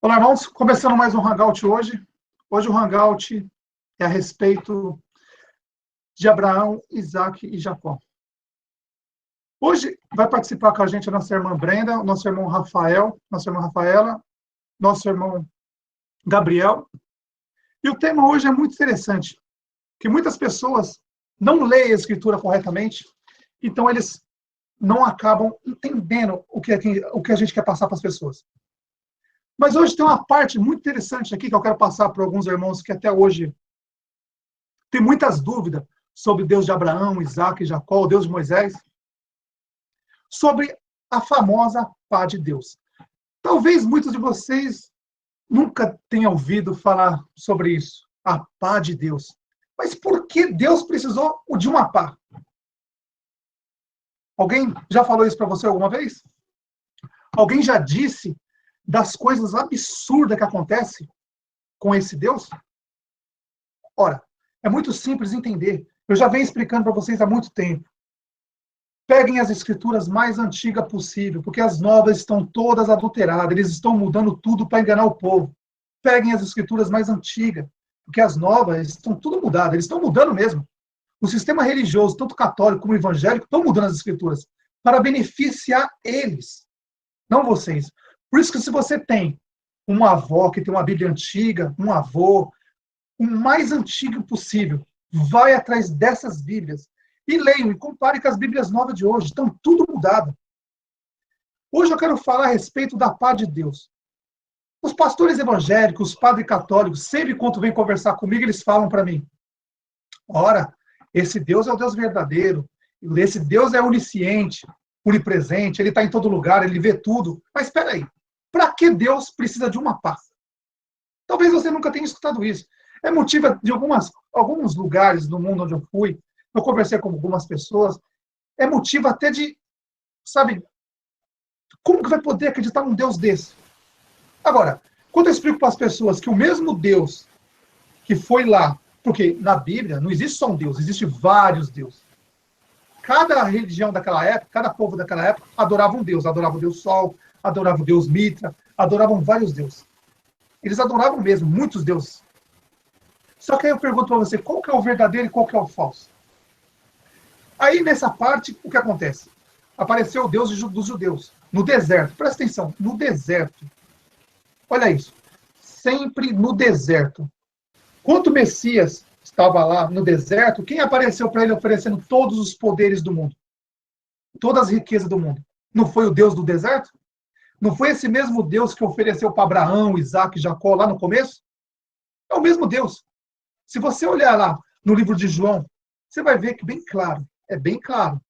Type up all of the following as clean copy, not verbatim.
Olá, irmãos. Começando mais um Hangout hoje. Hoje o Hangout é a respeito de Abraão, Isaac e Jacó. Hoje vai participar com a gente a nossa irmã Brenda, nosso irmão Rafael, nossa irmã Rafaela, nosso irmão Gabriel. E o tema hoje é muito interessante, que muitas pessoas não leem a Escritura corretamente, então eles não acabam entendendo o que a gente quer passar para as pessoas. Mas hoje tem uma parte muito interessante aqui que eu quero passar para alguns irmãos que até hoje tem muitas dúvidas sobre o Deus de Abraão, Isaac e Jacó, o Deus de Moisés, sobre a famosa pá de Deus. Talvez muitos de vocês nunca tenham ouvido falar sobre isso, a pá de Deus. Mas por que Deus precisou de uma pá? Alguém já falou isso para você alguma vez? Alguém já disse das coisas absurdas que acontecem com esse Deus? Ora, é muito simples entender. Eu já venho explicando para vocês há muito tempo. Peguem as escrituras mais antigas possível, porque as novas estão todas adulteradas, eles estão mudando tudo para enganar o povo. Peguem as escrituras mais antigas, porque as novas estão tudo mudadas, eles estão mudando mesmo. O sistema religioso, tanto católico como evangélico, estão mudando as escrituras para beneficiar eles, não vocês. Por isso que se você tem uma avó que tem uma Bíblia antiga, um avô, o mais antigo possível, vai atrás dessas Bíblias e leiam e compare com as Bíblias novas de hoje. Estão tudo mudado. Hoje eu quero falar a respeito da paz de Deus. Os pastores evangélicos, os padres católicos, sempre quando vêm conversar comigo, eles falam para mim: ora, esse Deus é o Deus verdadeiro, esse Deus é onisciente, onipresente, ele está em todo lugar, ele vê tudo. Mas espera aí, para que Deus precisa de uma paz? Talvez você nunca tenha escutado isso. É motivo de alguns lugares do mundo onde eu fui, eu conversei com algumas pessoas, é motivo até de, sabe, como que vai poder acreditar num Deus desse? Agora, quando eu explico para as pessoas que o mesmo Deus que foi lá, porque na Bíblia não existe só um Deus, existe vários deuses. Cada religião daquela época, cada povo daquela época adorava um Deus, adorava o Deus Sol, adorava o Deus Mitra, adoravam vários deuses. Eles adoravam mesmo, muitos deuses. Só que aí eu pergunto para você, qual que é o verdadeiro e qual que é o falso? Aí, nessa parte, o que acontece? Apareceu o Deus dos judeus, no deserto. Presta atenção, no deserto. Olha isso. Sempre no deserto. Quando o Messias estava lá no deserto, quem apareceu para ele oferecendo todos os poderes do mundo? Todas as riquezas do mundo? Não foi o Deus do deserto? Não foi esse mesmo Deus que ofereceu para Abraão, Isaac e Jacó lá no começo? É o mesmo Deus. Se você olhar lá no livro de João, você vai ver que é bem claro.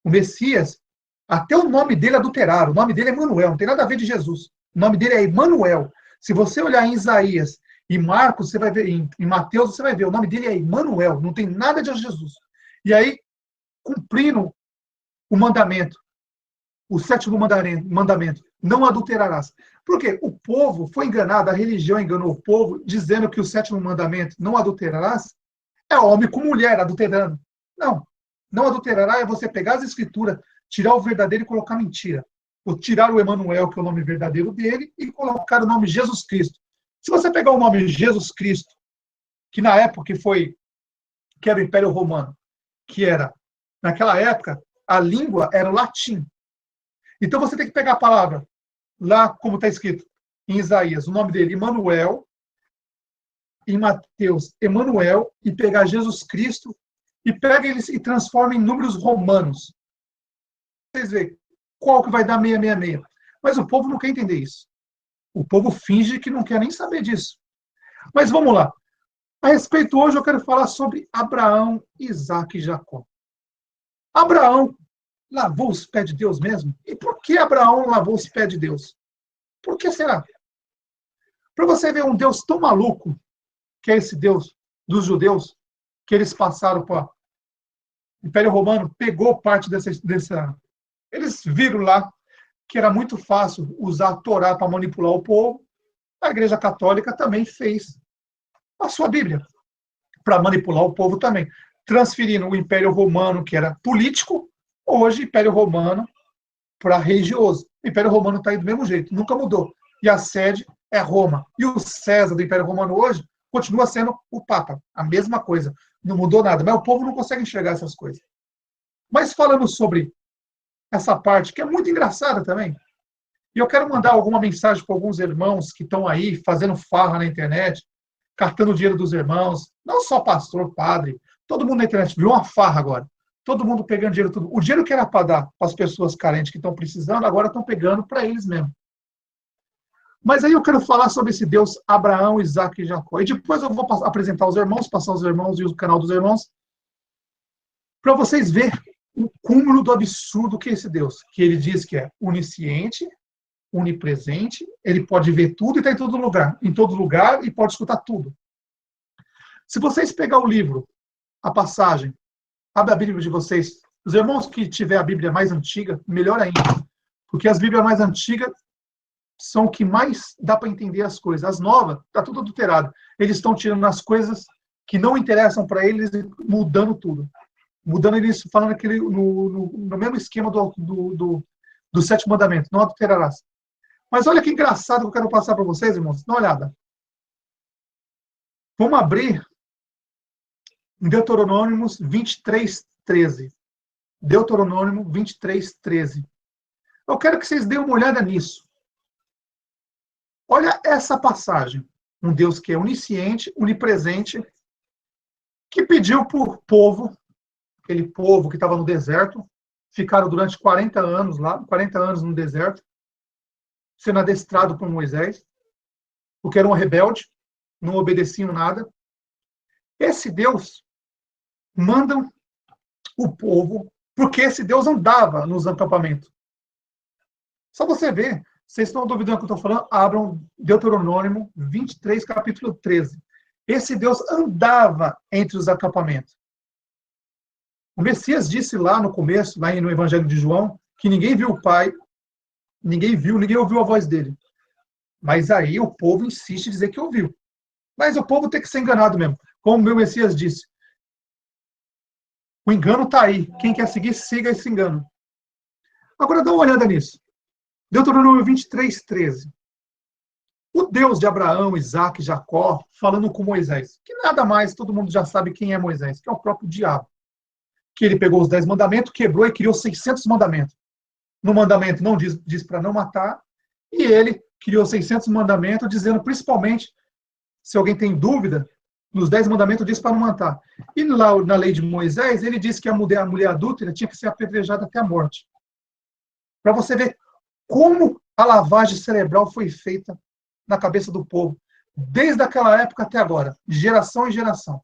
O Messias, até o nome dele é adulterado, o nome dele é Emanuel, não tem nada a ver de Jesus. O nome dele é Emanuel. Se você olhar em Isaías e Marcos, você vai ver, em Mateus, você vai ver, o nome dele é Emanuel, não tem nada de Jesus. E aí, cumprindo o mandamento, o sétimo mandamento, não adulterarás. Por quê? O povo foi enganado, a religião enganou o povo, dizendo que o sétimo mandamento, não adulterarás, é homem com mulher adulterando. Não. Não adulterará é você pegar as escrituras, tirar o verdadeiro e colocar mentira. Ou tirar o Emanuel, que é o nome verdadeiro dele, e colocar o nome Jesus Cristo. Se você pegar o nome Jesus Cristo, que na época que era o Império Romano, que era, naquela época, a língua era o latim. Então você tem que pegar a palavra, lá como está escrito em Isaías, o nome dele, Emanuel, em Mateus, Emanuel, e pegar Jesus Cristo, e pega eles e transforma em números romanos. Vocês veem qual que vai dar 666. Mas o povo não quer entender isso. O povo finge que não quer nem saber disso. Mas vamos lá. A respeito hoje eu quero falar sobre Abraão, Isaac e Jacó. Abraão lavou os pés de Deus mesmo? E por que Abraão lavou os pés de Deus? Por que será? Para você ver um Deus tão maluco, que é esse Deus dos judeus, que eles passaram para o Império Romano, pegou parte dessa... Eles viram lá que era muito fácil usar a Torá para manipular o povo. A Igreja Católica também fez a sua Bíblia para manipular o povo também, transferindo o Império Romano, que era político, hoje Império Romano para religioso. O Império Romano está aí do mesmo jeito, nunca mudou. e a sede é Roma. E o César do Império Romano hoje continua sendo o Papa. A mesma coisa. Não mudou nada. Mas o povo não consegue enxergar essas coisas. Mas falando sobre essa parte, que é muito engraçada também, e eu quero mandar alguma mensagem para alguns irmãos que estão aí fazendo farra na internet, cartando o dinheiro dos irmãos, não só pastor, padre, todo mundo na internet, virou uma farra agora. Todo mundo pegando dinheiro, tudo. O dinheiro que era para dar para as pessoas carentes que estão precisando, agora estão pegando para eles mesmo. Mas aí eu quero falar sobre esse Deus Abraão, Isaac e Jacó. E depois eu vou apresentar os irmãos, passar os irmãos e o canal dos irmãos, para vocês verem o cúmulo do absurdo que é esse Deus. Que ele diz que é onisciente, onipresente, ele pode ver tudo e está em todo lugar e pode escutar tudo. Se vocês pegar o livro, a passagem, abre a Bíblia de vocês, os irmãos que tiver a Bíblia mais antiga, melhor ainda, porque as Bíblias mais antigas são o que mais dá para entender as coisas. As novas, está tudo adulterado. Eles estão tirando as coisas que não interessam para eles e mudando tudo. Mudando eles, falando aquele, no mesmo esquema do sétimo mandamento, não adulterarás. Mas olha que engraçado que eu quero passar para vocês, irmãos. Dá uma olhada. Vamos abrir em Deuteronômio 23:13. Deuteronômio 23:13. Eu quero que vocês deem uma olhada nisso. Olha essa passagem. Um Deus que é onisciente, onipresente, que pediu para o povo, aquele povo que estava no deserto, ficaram durante 40 anos lá, 40 anos no deserto, sendo adestrado por Moisés, porque eram rebeldes, não obedeciam nada. Esse Deus manda o povo, porque esse Deus andava nos acampamentos. Só você ver, vocês estão duvidando do que eu estou falando? Abram Deuteronômio 23, capítulo 13. Esse Deus andava entre os acampamentos. O Messias disse lá no começo, lá no Evangelho de João, que ninguém viu o Pai, ninguém ouviu a voz dele. Mas aí o povo insiste em dizer que ouviu. Mas o povo tem que ser enganado mesmo. Como o meu Messias disse. O engano está aí. Quem quer seguir, siga esse engano. Agora dá uma olhada nisso. Deuteronômio 23:13. O Deus de Abraão, Isaac e Jacó, falando com Moisés. Que nada mais, todo mundo já sabe quem é Moisés, que é o próprio diabo. Que ele pegou os 10 mandamentos, quebrou e criou 600 mandamentos. No mandamento não diz para não matar, e ele criou 600 mandamentos, dizendo principalmente, se alguém tem dúvida, nos 10 mandamentos diz para não matar. E lá na lei de Moisés, ele disse que a mulher adúltera tinha que ser apedrejada até a morte. Para você ver como a lavagem cerebral foi feita na cabeça do povo, desde aquela época até agora, de geração em geração.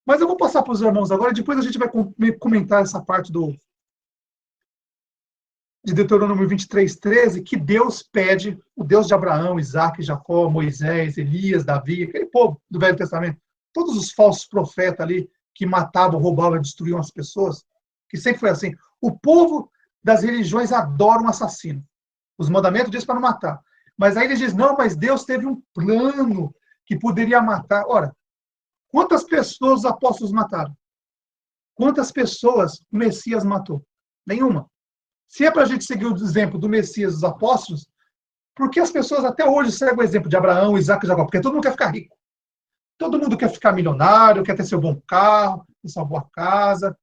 Mas eu vou passar para os irmãos agora, e depois a gente vai comentar essa parte de Deuteronômio 23:13, que Deus pede, o Deus de Abraão, Isaac, Jacó, Moisés, Elias, Davi, aquele povo do Velho Testamento, todos os falsos profetas ali que matavam, roubavam, destruíam as pessoas, que sempre foi assim. O povo das religiões adora um assassino. Os mandamentos dizem para não matar. Mas aí ele diz, não, mas Deus teve um plano que poderia matar. Ora, quantas pessoas os apóstolos mataram? Quantas pessoas o Messias matou? Nenhuma. Se é para a gente seguir o exemplo do Messias dos apóstolos, por que as pessoas até hoje seguem o exemplo de Abraão, Isaac e Jacó? Porque todo mundo quer ficar rico. Todo mundo quer ficar milionário, quer ter seu bom carro, ter sua boa casa,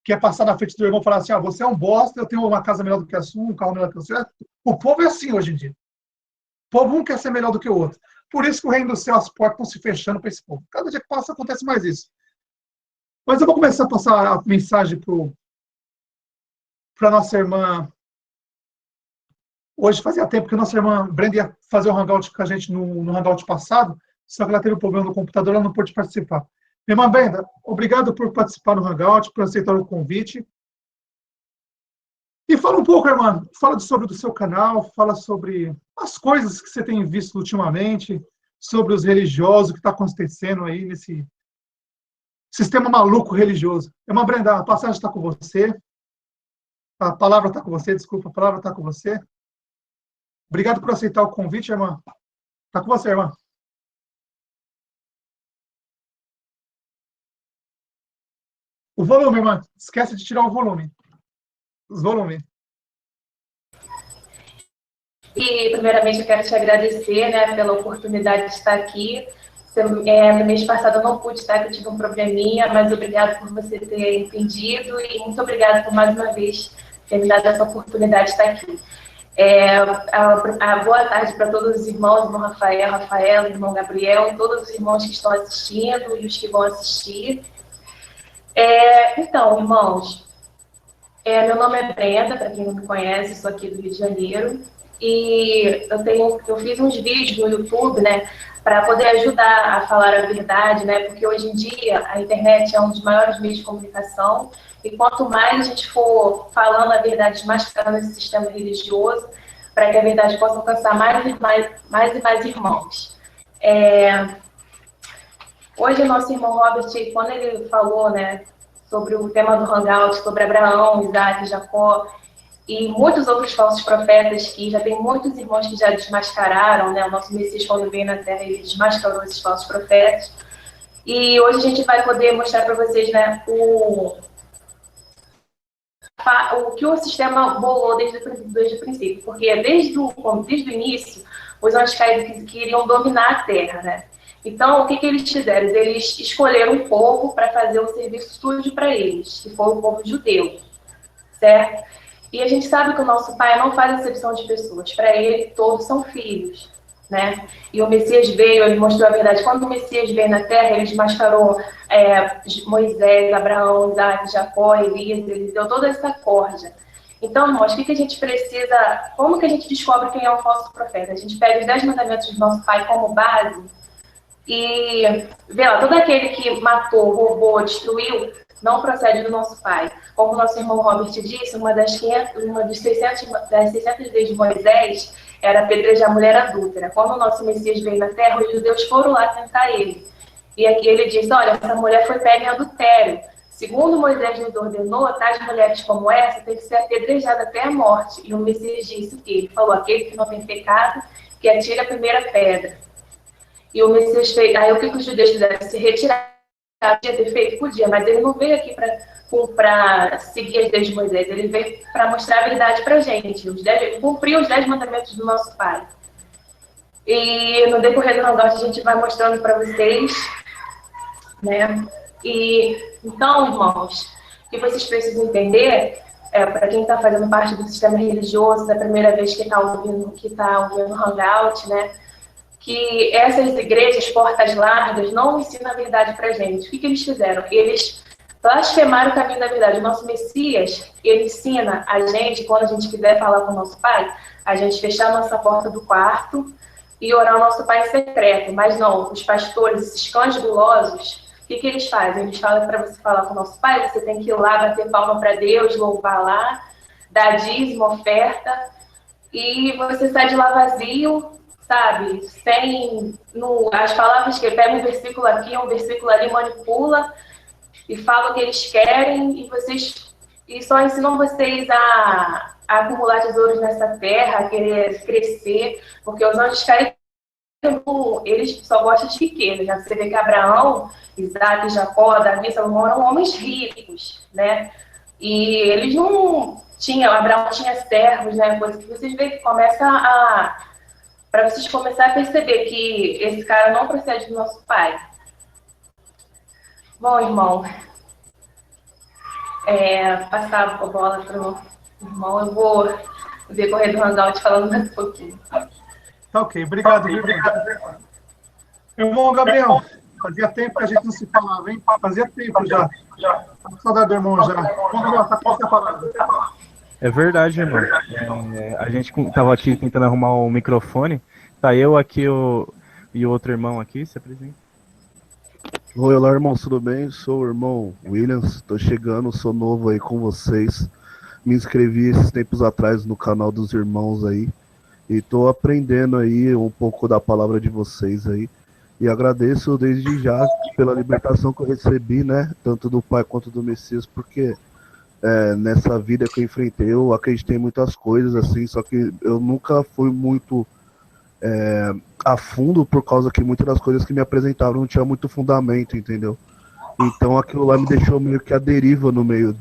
quer passar na frente do irmão e falar assim, você é um bosta, eu tenho uma casa melhor do que a sua, um carro melhor do que o seu. O povo é assim hoje em dia. O povo um quer ser melhor do que o outro. Por isso que o reino do céu, as portas estão se fechando para esse povo. Cada dia que passa, acontece mais isso. Mas eu vou começar a passar a mensagem para a nossa irmã. Hoje fazia tempo que a nossa irmã Brenda ia fazer o hangout com a gente no hangout passado, só que ela teve um problema no computador, ela não pôde participar. Minha irmã Brenda, obrigado por participar no hangout, por aceitar o convite. E fala um pouco, irmã, fala sobre o seu canal, fala sobre as coisas que você tem visto ultimamente, sobre os religiosos, o que está acontecendo aí nesse sistema maluco religioso. Irmã Brenda, a passagem está com você. A palavra está com você, desculpa, a palavra está com você. Obrigado por aceitar o convite, irmã. Está com você, irmã. O volume, irmã. Esquece de tirar o volume. Os volumes. E, primeiramente, eu quero te agradecer, né, pela oportunidade de estar aqui. No mês passado eu não pude estar, porque eu tive um probleminha, mas obrigado por você ter entendido e muito obrigada por mais uma vez ter me dado essa oportunidade de estar aqui. Boa tarde para todos os irmãos, irmão Rafael, Rafaela, irmão Gabriel, todos os irmãos que estão assistindo e os que vão assistir. Então, irmãos, meu nome é Brenda, para quem não me conhece, sou aqui do Rio de Janeiro. E eu fiz uns vídeos no YouTube, né, para poder ajudar a falar a verdade, né, porque hoje em dia a internet é um dos maiores meios de comunicação, e quanto mais a gente for falando a verdade, desmascarando esse sistema religioso, para que a verdade possa alcançar mais e mais irmãos. Hoje o nosso irmão Robert, quando ele falou, né, sobre o tema do Hangout, sobre Abraão, Isaac, Jacó, e muitos outros falsos profetas, que já tem muitos irmãos que já desmascararam, né? O nosso Messias, quando veio na Terra, ele desmascarou esses falsos profetas. E hoje a gente vai poder mostrar para vocês, né, o que o sistema bolou desde o princípio. Porque desde o início, os anticaídos queriam dominar a Terra, né? Então, o que eles fizeram? Eles escolheram um povo para fazer o serviço sujo para eles, que foi o povo judeu, certo? E a gente sabe que o nosso Pai não faz acepção de pessoas. Para ele, todos são filhos, né? E o Messias veio, ele mostrou a verdade. Quando o Messias veio na Terra, ele desmascarou Moisés, Abraão, Isaac, Jacó, Elias, ele deu toda essa corja. Então, irmãos, o que a gente precisa... Como que a gente descobre quem é um falso profeta? A gente pega os 10 mandamentos do nosso Pai como base e vê lá, todo aquele que matou, roubou, destruiu, não procede do nosso Pai. Como o nosso irmão Robert disse, uma das 600 leis de Moisés era apedrejar a mulher adúltera. Quando o nosso Messias veio na Terra, os judeus foram lá tentar ele. E aqui ele disse, olha, essa mulher foi pega em adultério. Segundo Moisés nos ordenou, tais mulheres como essa têm que ser apedrejadas até a morte. E o Messias disse o quê? Ele falou, aquele que não tem pecado, que atire a primeira pedra. E o Messias fez... Aí o que os judeus fizeram? Se retirar. Podia ter feito? Podia, mas ele não veio aqui para seguir as leis de Moisés, ele veio para mostrar a verdade para a gente, cumprir os 10 mandamentos do nosso Pai. E no decorrer do Hangout a gente vai mostrando para vocês, né? E então, irmãos, o que vocês precisam entender, para quem está fazendo parte do sistema religioso, da primeira vez que está ouvindo o Hangout, né? Que essas igrejas, portas largas, não ensinam a verdade para a gente. O que eles fizeram? Eles blasfemaram o caminho da verdade. O nosso Messias, ele ensina a gente, quando a gente quiser falar com o nosso Pai, a gente fechar a nossa porta do quarto e orar ao nosso Pai em secreto. Mas não, os pastores, esses cães gulosos, o que eles fazem? Eles falam para você falar com o nosso Pai, você tem que ir lá, bater palma para Deus, louvar lá, dar dízimo, oferta, e você sai de lá vazio, sabe, as palavras que ele pega um versículo aqui, um versículo ali, manipula e fala o que eles querem e só ensinam vocês a acumular tesouros nessa terra, a querer crescer, porque os anjos querem, eles só gostam de riqueza. Já você vê que Abraão, Isaac, Jacó, Davi, Salomão eram homens ricos, né? E eles não tinham, Abraão tinha servos, né? Coisa que vocês veem que começa para vocês começarem a perceber que esse cara não procede do nosso Pai. Bom, irmão, passar a bola para o irmão, eu vou no decorrer do Hangout falando mais um pouquinho. Tá ok, obrigado. Irmão Gabriel, fazia tempo que a gente não se falava, hein? Fazia tempo já. Saudade do irmão já. Vamos lá, tá com a palavra. É verdade, irmão. A gente tava aqui tentando arrumar um microfone. Tá eu aqui e o outro irmão aqui, se apresenta. Oi, olá, irmão, tudo bem? Sou o irmão Williams, tô chegando, sou novo aí com vocês. Me inscrevi esses tempos atrás no canal dos irmãos aí. E tô aprendendo aí um pouco da palavra de vocês aí. E agradeço desde já pela libertação que eu recebi, né? Tanto do Pai quanto do Messias, porque nessa vida que eu enfrentei, eu acreditei em muitas coisas, assim, só que eu nunca fui muito a fundo, por causa que muitas das coisas que me apresentavam não tinha muito fundamento, entendeu? Então aquilo lá me deixou meio que à deriva no meio